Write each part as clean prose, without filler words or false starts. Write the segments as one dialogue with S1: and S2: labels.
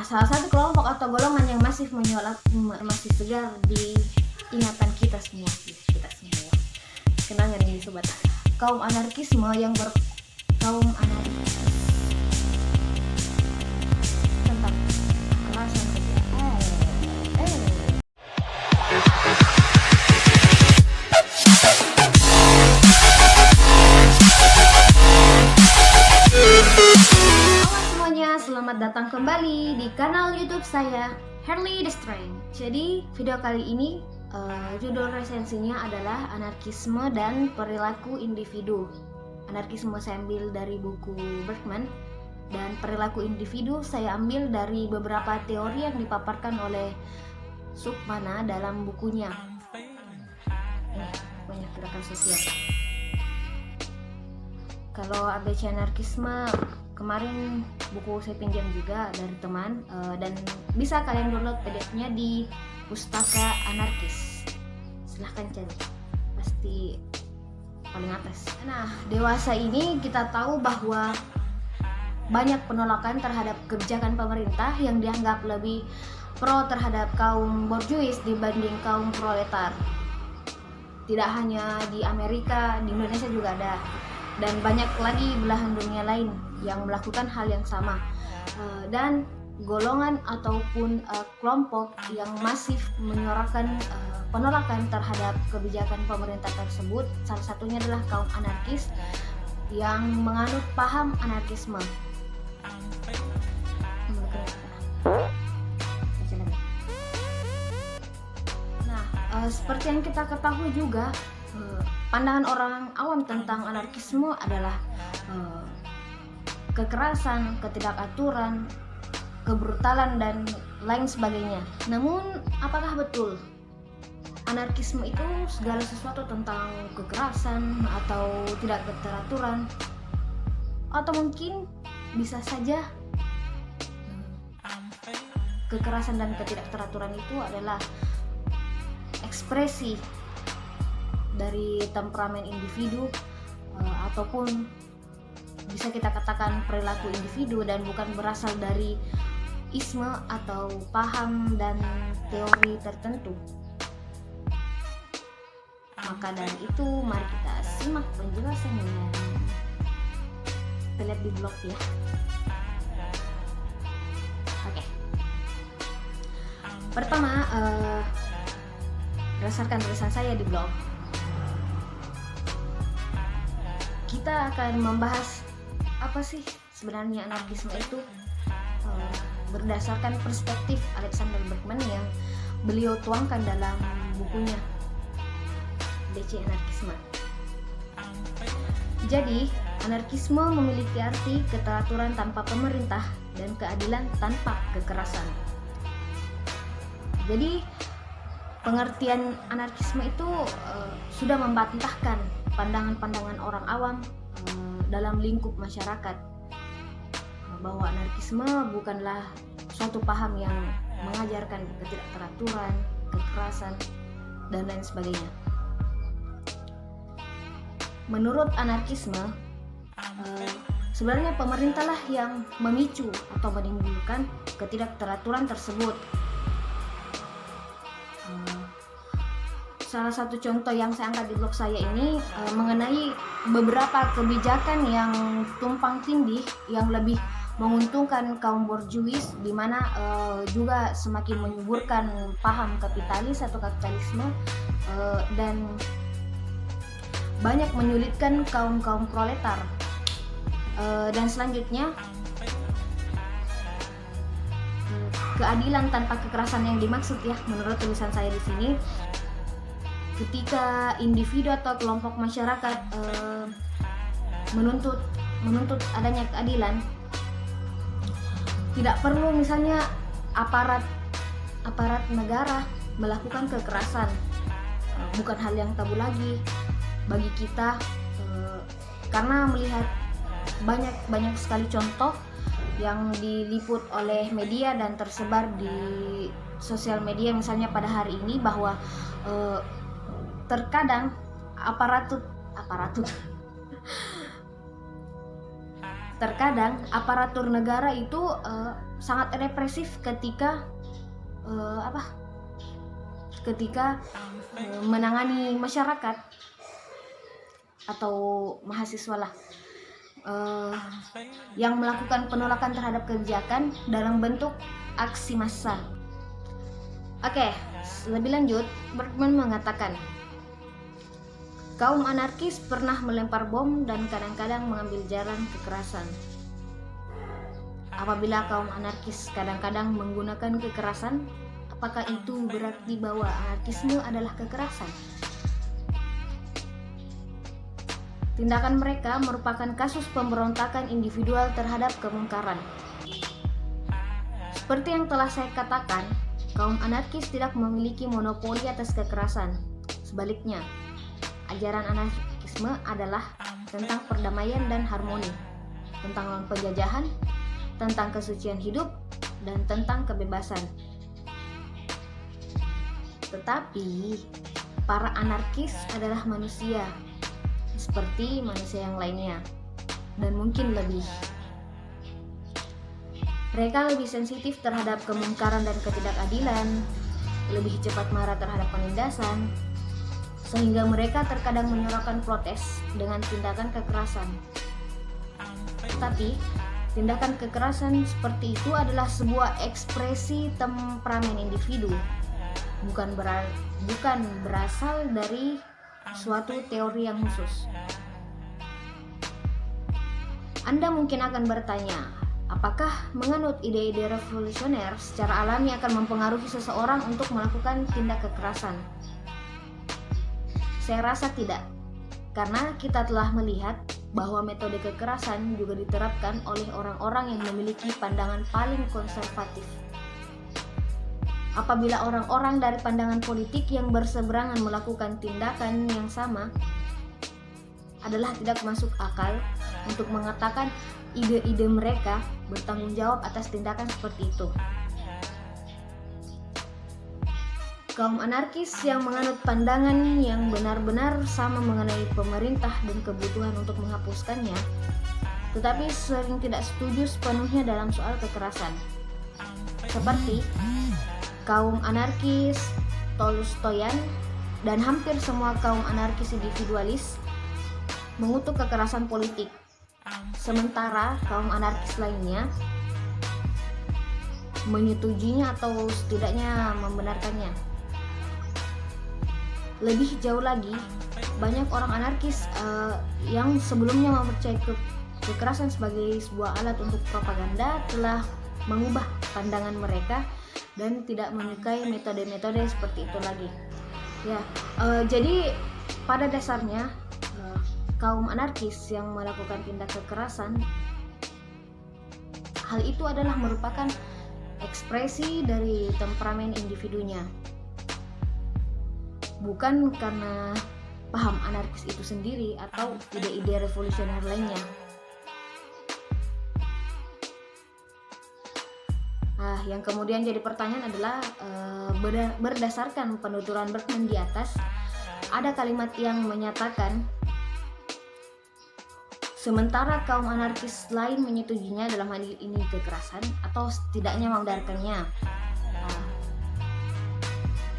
S1: Salah satu kelompok atau golongan yang masih masih segar di ingatan kita semua. Kenalnya nih sobat, kaum anarkisme yang kaum anarkis tentang kekerasan Selamat datang kembali di kanal YouTube saya, Herly The Strength. Jadi video kali ini judul resensinya adalah anarkisme dan perilaku individu. Anarkisme saya ambil dari buku Berkman, dan perilaku individu saya ambil dari beberapa teori yang dipaparkan oleh Sukmana dalam bukunya. Banyak gerakan sosial. Kalau ABC anarkisme kemarin buku saya pinjam juga dari teman, dan bisa kalian download PDF-nya di Pustaka Anarkis. Silahkan cari, pasti paling atas. Nah, dewasa ini kita tahu bahwa banyak penolakan terhadap kebijakan pemerintah yang dianggap lebih pro terhadap kaum borjuis dibanding kaum proletar. Tidak hanya di Amerika, di Indonesia juga ada, dan banyak lagi belahan dunia lain yang melakukan hal yang sama. Dan golongan ataupun kelompok yang masif menyuarakan penolakan terhadap kebijakan pemerintah tersebut, salah satunya adalah kaum anarkis yang menganut paham anarkisme. Nah, seperti yang kita ketahui juga, pandangan orang awam tentang anarkisme adalah kekerasan, ketidakaturan, kebrutalan, dan lain sebagainya. Namun, apakah betul anarkisme itu segala sesuatu tentang kekerasan atau tidak keteraturan? Atau mungkin bisa saja kekerasan dan ketidakteraturan itu adalah ekspresi dari temperamen individu, ataupun bisa kita katakan perilaku individu dan bukan berasal dari isme atau paham dan teori tertentu. Maka dari itu mari kita simak penjelasannya. Kita lihat di blog ya. Oke. Pertama, berdasarkan tulisan saya di blog, kita akan membahas apa sih sebenarnya anarkisme itu, berdasarkan perspektif Alexander Berkman yang beliau tuangkan dalam bukunya DC Anarkisme. Jadi, anarkisme memiliki arti keteraturan tanpa pemerintah dan keadilan tanpa kekerasan. Jadi, pengertian anarkisme itu sudah membantahkan pandangan-pandangan orang awam dalam lingkup masyarakat, bahwa anarkisme bukanlah suatu paham yang mengajarkan ketidakteraturan, kekerasan, dan lain sebagainya. Menurut anarkisme, sebenarnya pemerintahlah yang memicu atau menimbulkan ketidakteraturan tersebut. Salah satu contoh yang saya angkat di blog saya ini mengenai beberapa kebijakan yang tumpang tindih yang lebih menguntungkan kaum borjuis, di mana juga semakin menyuburkan paham kapitalis atau kapitalisme, dan banyak menyulitkan kaum proletar. Dan selanjutnya, keadilan tanpa kekerasan yang dimaksud ya, menurut tulisan saya di sini, ketika individu atau kelompok masyarakat menuntut adanya keadilan, tidak perlu misalnya aparat negara melakukan kekerasan. Bukan hal yang tabu lagi bagi kita, karena melihat banyak sekali contoh yang diliput oleh media dan tersebar di sosial media, misalnya pada hari ini, bahwa terkadang aparatur terkadang aparatur negara itu sangat represif ketika menangani masyarakat atau mahasiswa lah yang melakukan penolakan terhadap kebijakan dalam bentuk aksi massa. Oke, lebih lanjut, Bergman mengatakan kaum anarkis pernah melempar bom dan kadang-kadang mengambil jalan kekerasan. Apabila kaum anarkis kadang-kadang menggunakan kekerasan, apakah itu berarti bahwa anarkisme adalah kekerasan? Tindakan mereka merupakan kasus pemberontakan individual terhadap kemungkaran. Seperti yang telah saya katakan, kaum anarkis tidak memiliki monopoli atas kekerasan. Sebaliknya, ajaran anarkisme adalah tentang perdamaian dan harmoni, tentang lawan penjajahan, tentang kesucian hidup, dan tentang kebebasan. Tetapi, para anarkis adalah manusia, seperti manusia yang lainnya, dan mungkin lebih. Mereka lebih sensitif terhadap kemungkaran dan ketidakadilan, lebih cepat marah terhadap penindasan, sehingga mereka terkadang menyuarakan protes dengan tindakan kekerasan. Tetapi, tindakan kekerasan seperti itu adalah sebuah ekspresi temperamen individu, bukan berasal dari suatu teori yang khusus. Anda mungkin akan bertanya, apakah menganut ide-ide revolusioner secara alami akan mempengaruhi seseorang untuk melakukan tindak kekerasan? Saya rasa tidak, karena kita telah melihat bahwa metode kekerasan juga diterapkan oleh orang-orang yang memiliki pandangan paling konservatif. Apabila orang-orang dari pandangan politik yang berseberangan melakukan tindakan yang sama, adalah tidak masuk akal untuk mengatakan ide-ide mereka bertanggung jawab atas tindakan seperti itu. Kaum anarkis yang menganut pandangan yang benar-benar sama mengenai pemerintah dan kebutuhan untuk menghapuskannya, tetapi sering tidak setuju sepenuhnya dalam soal kekerasan. Seperti kaum anarkis Tolstoyan dan hampir semua kaum anarkis individualis mengutuk kekerasan politik, sementara kaum anarkis lainnya menyetujuinya atau setidaknya membenarkannya. Lebih jauh lagi, banyak orang anarkis yang sebelumnya mempercayai kekerasan sebagai sebuah alat untuk propaganda telah mengubah pandangan mereka dan tidak menyukai metode-metode seperti itu lagi. Jadi pada dasarnya kaum anarkis yang melakukan tindak kekerasan, hal itu adalah merupakan ekspresi dari temperamen individunya, bukan karena paham anarkis itu sendiri atau ide-ide revolusioner lainnya. Yang kemudian jadi pertanyaan adalah berdasarkan penuturan Bergman di atas, ada kalimat yang menyatakan sementara kaum anarkis lain menyetujuinya, dalam hal ini kekerasan, atau setidaknya membenarkannya.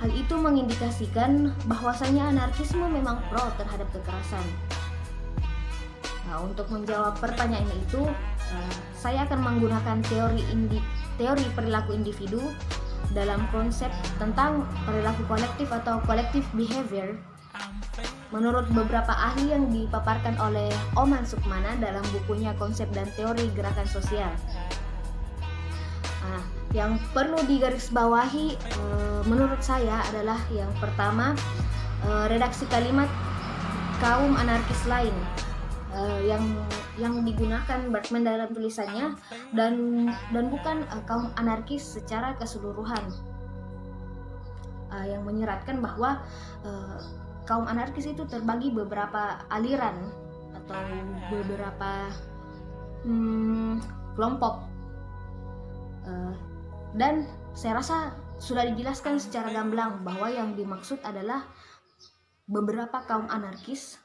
S1: Hal itu mengindikasikan bahwasanya anarkisme memang pro terhadap kekerasan. Untuk menjawab pertanyaan itu, saya akan menggunakan teori perilaku individu dalam konsep tentang perilaku kolektif atau collective behavior menurut beberapa ahli yang dipaparkan oleh Oman Sukmana dalam bukunya Konsep dan Teori Gerakan Sosial. Yang perlu digarisbawahi menurut saya adalah yang pertama, redaksi kalimat kaum anarkis lain yang digunakan Bergman dalam tulisannya dan bukan kaum anarkis secara keseluruhan, yang menyeratkan bahwa kaum anarkis itu terbagi beberapa aliran atau beberapa kelompok, dan saya rasa sudah dijelaskan secara gamblang bahwa yang dimaksud adalah beberapa kaum anarkis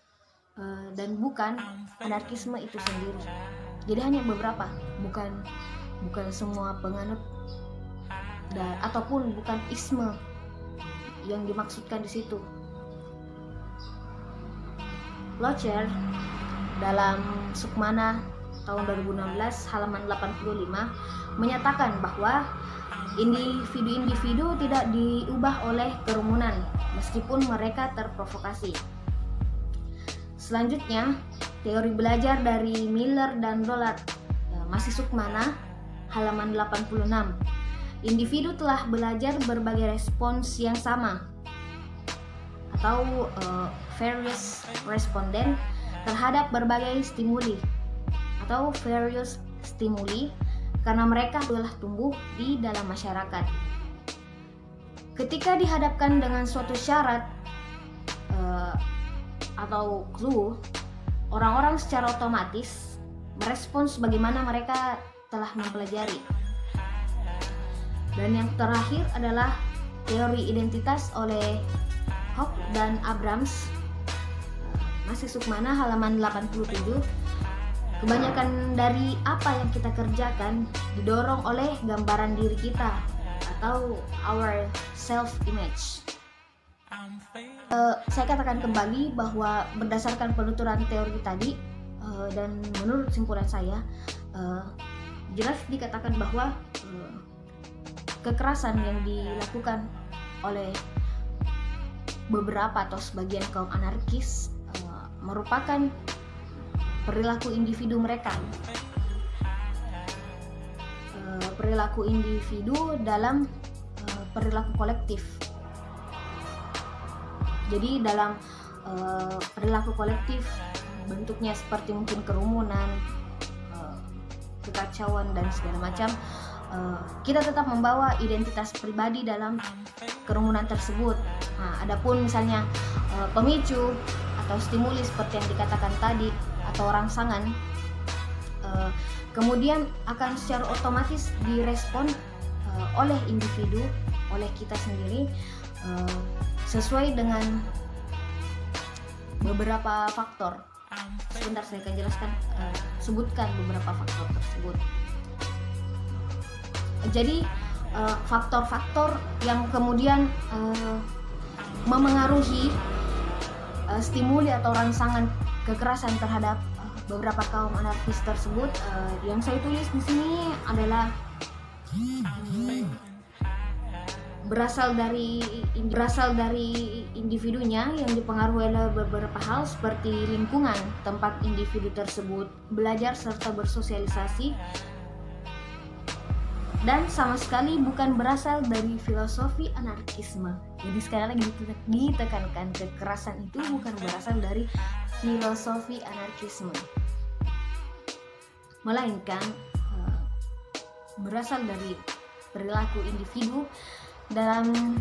S1: dan bukan anarkisme itu sendiri. Jadi hanya beberapa, bukan semua penganut ataupun bukan isme yang dimaksudkan di situ. Locher dalam Sukmana tahun 2016 halaman 85 menyatakan bahwa individu-individu tidak diubah oleh kerumunan meskipun mereka terprovokasi. Selanjutnya, teori belajar dari Miller dan Dollard, masih Sukmana halaman 86. Individu telah belajar berbagai respons yang sama atau various respondent terhadap berbagai stimuli atau various stimuli karena mereka telah tumbuh di dalam masyarakat. Ketika dihadapkan dengan suatu syarat atau clue, orang-orang secara otomatis merespons bagaimana mereka telah mempelajari. Dan yang terakhir adalah teori identitas oleh Hock dan Abrams, masih Sukmana halaman 87. Kebanyakan dari apa yang kita kerjakan didorong oleh gambaran diri kita atau our self image. Saya katakan kembali bahwa berdasarkan penuturan teori tadi dan menurut simpulan saya, jelas dikatakan bahwa kekerasan yang dilakukan oleh beberapa atau sebagian kaum anarkis merupakan perilaku individu mereka, perilaku individu dalam perilaku kolektif. Jadi dalam perilaku kolektif bentuknya seperti mungkin kerumunan, kekacauan dan segala macam, kita tetap membawa identitas pribadi dalam kerumunan tersebut. Nah, adapun misalnya pemicu atau stimuli seperti yang dikatakan tadi atau rangsangan, kemudian akan secara otomatis direspon oleh individu, oleh kita sendiri, sesuai dengan beberapa faktor. Sebentar saya akan jelaskan, sebutkan beberapa faktor tersebut. Jadi faktor-faktor yang kemudian memengaruhi stimuli atau rangsangan kekerasan terhadap beberapa kaum anarkis tersebut, yang saya tulis di sini adalah berasal dari individunya yang dipengaruhi oleh beberapa hal seperti lingkungan tempat individu tersebut belajar serta bersosialisasi, dan sama sekali bukan berasal dari filosofi anarkisme. Jadi sekali lagi ditekankan, kekerasan itu bukan berasal dari filosofi anarkisme, melainkan berasal dari perilaku individu dalam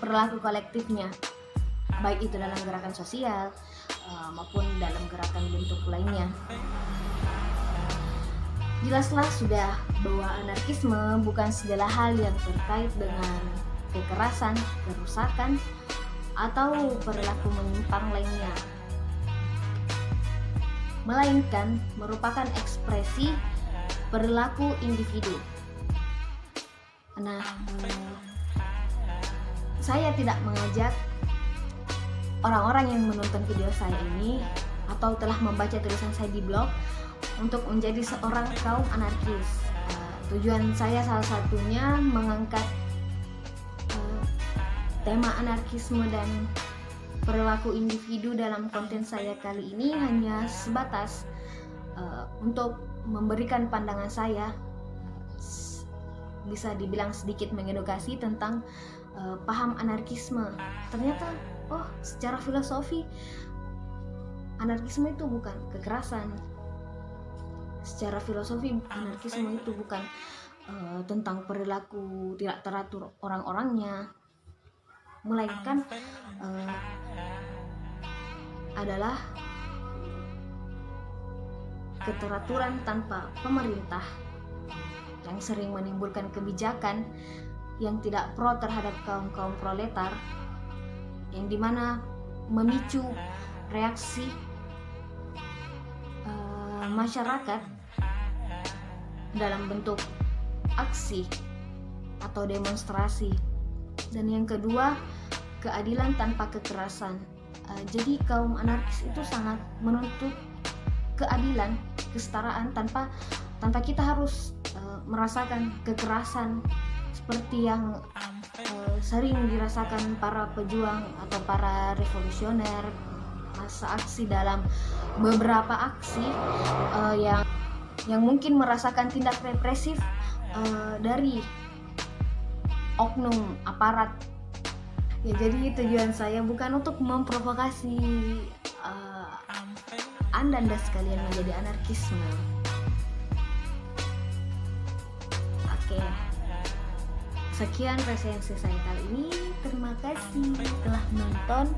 S1: perilaku kolektifnya, baik itu dalam gerakan sosial maupun dalam gerakan bentuk lainnya. Jelaslah sudah bahwa anarkisme bukan segala hal yang terkait dengan kekerasan, kerusakan, atau perilaku menyimpang lainnya, melainkan merupakan ekspresi perilaku individu. Nah, saya tidak mengajak orang-orang yang menonton video saya ini atau telah membaca tulisan saya di blog untuk menjadi seorang kaum anarkis. Tujuan saya salah satunya mengangkat tema anarkisme dan perilaku individu dalam konten saya kali ini hanya sebatas untuk memberikan pandangan saya, bisa dibilang sedikit mengedukasi tentang paham anarkisme. Ternyata secara filosofi anarkisme itu bukan kekerasan. Secara filosofi anarkisme itu bukan tentang perilaku tidak teratur orang-orangnya, melainkan adalah keteraturan tanpa pemerintah yang sering menimbulkan kebijakan yang tidak pro terhadap kaum proletar, yang dimana memicu reaksi masyarakat dalam bentuk aksi atau demonstrasi. Dan yang kedua, keadilan tanpa kekerasan. Jadi kaum anarkis itu sangat menuntut keadilan, kesetaraan tanpa kita harus merasakan kekerasan seperti yang sering dirasakan para pejuang atau para revolusioner masa aksi dalam beberapa aksi yang mungkin merasakan tindak represif dari oknum aparat. Ya, jadi tujuan saya bukan untuk memprovokasi Anda sekalian menjadi anarkisme. Oke, sekian resensi saya kali ini. Terima kasih telah menonton.